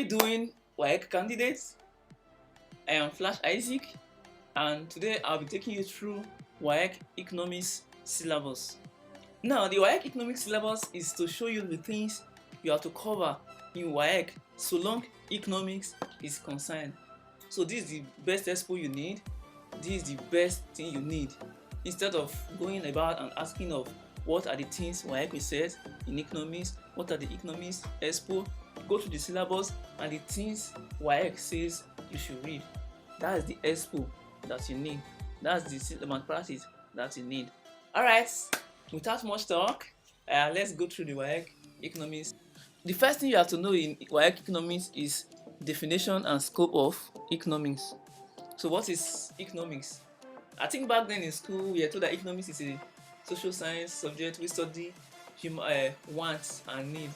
you doing, Waec candidates? I am Flash Isaac, and today I'll be taking you through Waec Economics Syllabus. Now, the Waec Economics Syllabus is to show you the things you have to cover in Waec so long economics is concerned. So this is the best expo you need. This is the best thing you need. Instead of going about and asking of what are the things Waec says in economics, what are the economics expo, go to the syllabus and the things Waec says you should read. That is the expo that you need. That's the syllabus practice that you need. Alright, without much talk, let's go through the Waec economics. The first thing you have to know in Waec economics is definition and scope of economics. So what is economics? I think back then in school we were told that economics is a social science subject. We study human wants and needs.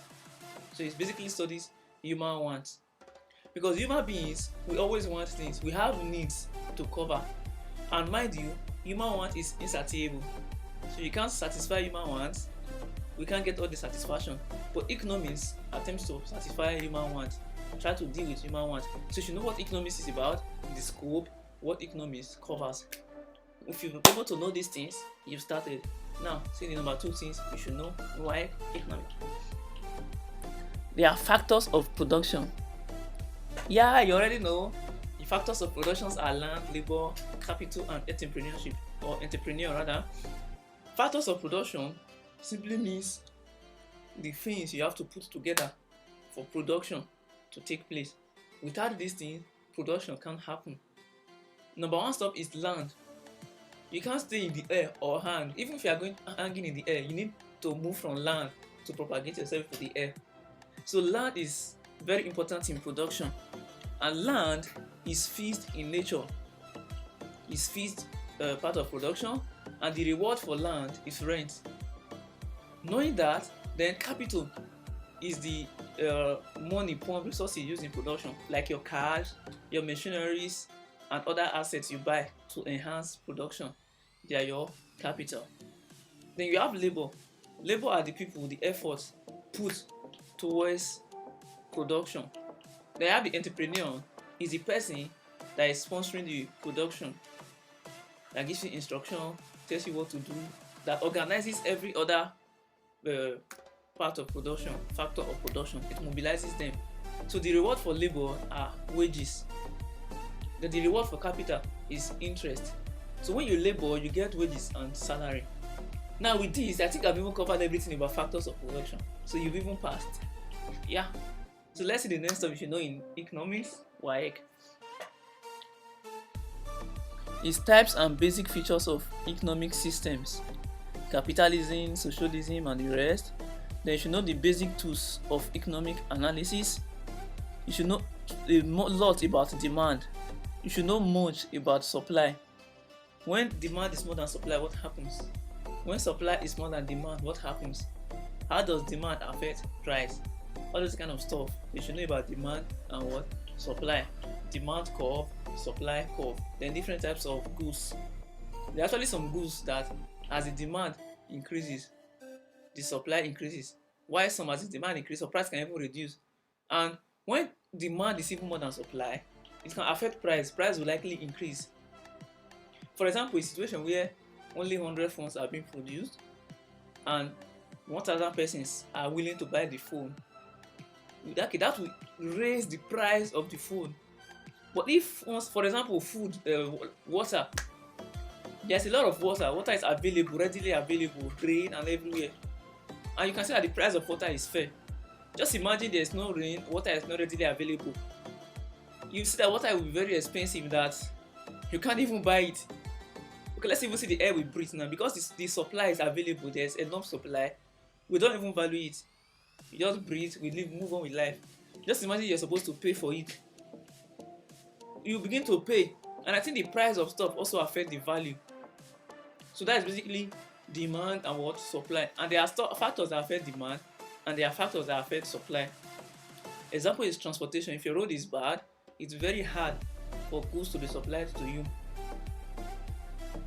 So it basically studies human wants. Because human beings, we always want things. We have needs to cover. And mind you, human want is insatiable. So you can't satisfy human wants. We can't get all the satisfaction. But economics attempts to satisfy human wants. Try to deal with human wants. So you should know what economics is about, the scope, what economics covers. If you're able to know these things, you've started. Now, see the number 2 things you should know why economics. There are factors of production. Yeah, you already know. The factors of production are land, labor, capital, and entrepreneurship, or entrepreneur rather. Factors of production simply means the things you have to put together for production to take place. Without these things, production can't happen. Number 1 stop is land. You can't stay in the air or hang. Even if you are hanging in the air, you need to move from land to propagate yourself to the air. So land is very important in production, and land is fixed in nature. It's fixed part of production, and the reward for land is rent. Knowing that, then capital is the money, pump, resources used in production, like your cars, your machineries, and other assets you buy to enhance production. They are your capital. Then you have labor. Labor are the people, the efforts put towards production. Then you have the entrepreneur, is the person that is sponsoring the production, that gives you instruction, tells you what to do, that organizes every other part of production, factor of production. It mobilizes them. So the reward for labor are wages. Then the reward for capital is interest. So when you labor, you get wages and salary. Now with this, I think I've even covered everything about factors of production. So you've even passed. Yeah. So let's see the next stuff you should know in economics, Waec. Its types and basic features of economic systems. Capitalism, socialism, and the rest. Then you should know the basic tools of economic analysis. You should know a lot about demand. You should know much about supply. When demand is more than supply, what happens? When supply is more than demand, what happens? How does demand affect price? All this kind of stuff. You should know about demand and what? Supply. Demand curve, supply curve. Then different types of goods. There are actually some goods that as the demand increases, the supply increases. While some as the demand increases, the price can even reduce. And when demand is even more than supply, it can affect price. Price will likely increase. For example, a situation where only 100 phones are being produced and 1,000 persons are willing to buy the phone, that will raise the price of the phone. But if, for example, food, water, there's a lot of water. Water is available, readily available, rain and everywhere. And you can see that the price of water is fair. Just imagine there's no rain, water is not readily available. You see that water will be very expensive, that you can't even buy it. Okay, let's even see the air we breathe now. Because the supply is available, there's enough supply, we don't even value it. You just breathe, we live, move on with life. Just imagine you're supposed to pay for it. You begin to pay, and I think the price of stuff also affects the value. So that is basically demand and what? Supply. And there are factors that affect demand, and there are factors that affect supply. Example is transportation. If your road is bad, it's very hard for goods to be supplied to you.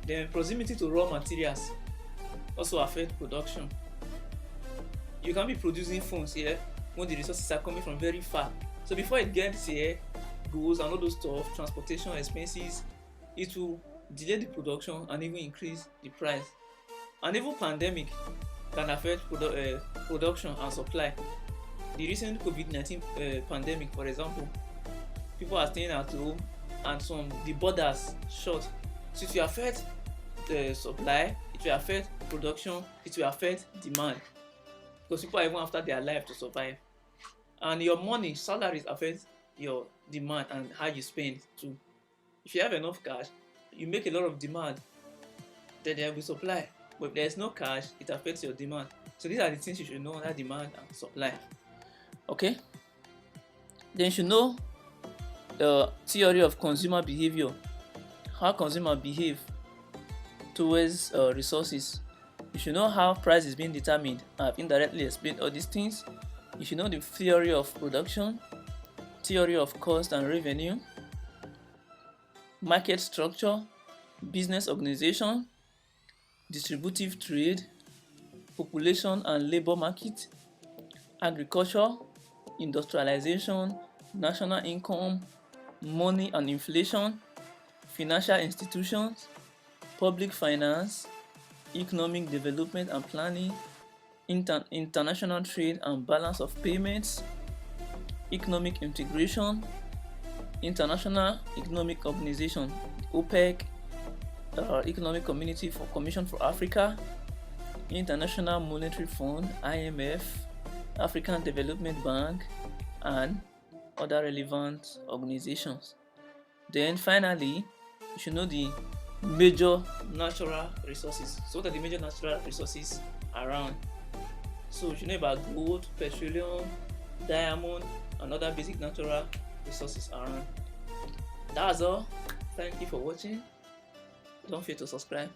Then proximity to raw materials also affect production. You can be producing phones here when the resources are coming from very far. So before it gets here, goods and all those stuff, transportation expenses, it will delay the production and even increase the price. And even pandemic can affect production and supply. The recent COVID-19 pandemic, for example, people are staying at home and the borders shut. So it will affect the supply, it will affect production, it will affect demand, because people are even after their life to survive. And your money, salaries affect your demand and how you spend too. If you have enough cash, you make a lot of demand, then there will be supply. But if there is no cash, it affects your demand. So these are the things you should know under demand and supply. Okay? Then you should know the theory of consumer behavior, how consumers behave towards resources. You should know how price is being determined. I've indirectly explained all these things. You should know the theory of production, theory of cost and revenue, market structure, business organization, distributive trade, population and labor market, agriculture, industrialization, national income, money and inflation, financial institutions, public finance, economic development and planning, international trade and balance of payments, economic integration, international economic organization, OPEC, Economic Commission for Africa, International Monetary Fund, IMF, African Development Bank, and other relevant organizations. Then finally, you should know the major natural resources. So what are the major natural resources around? So you should know about gold, petroleum, diamond, and other basic natural resources around. That's all. Thank you for watching. Don't forget to subscribe.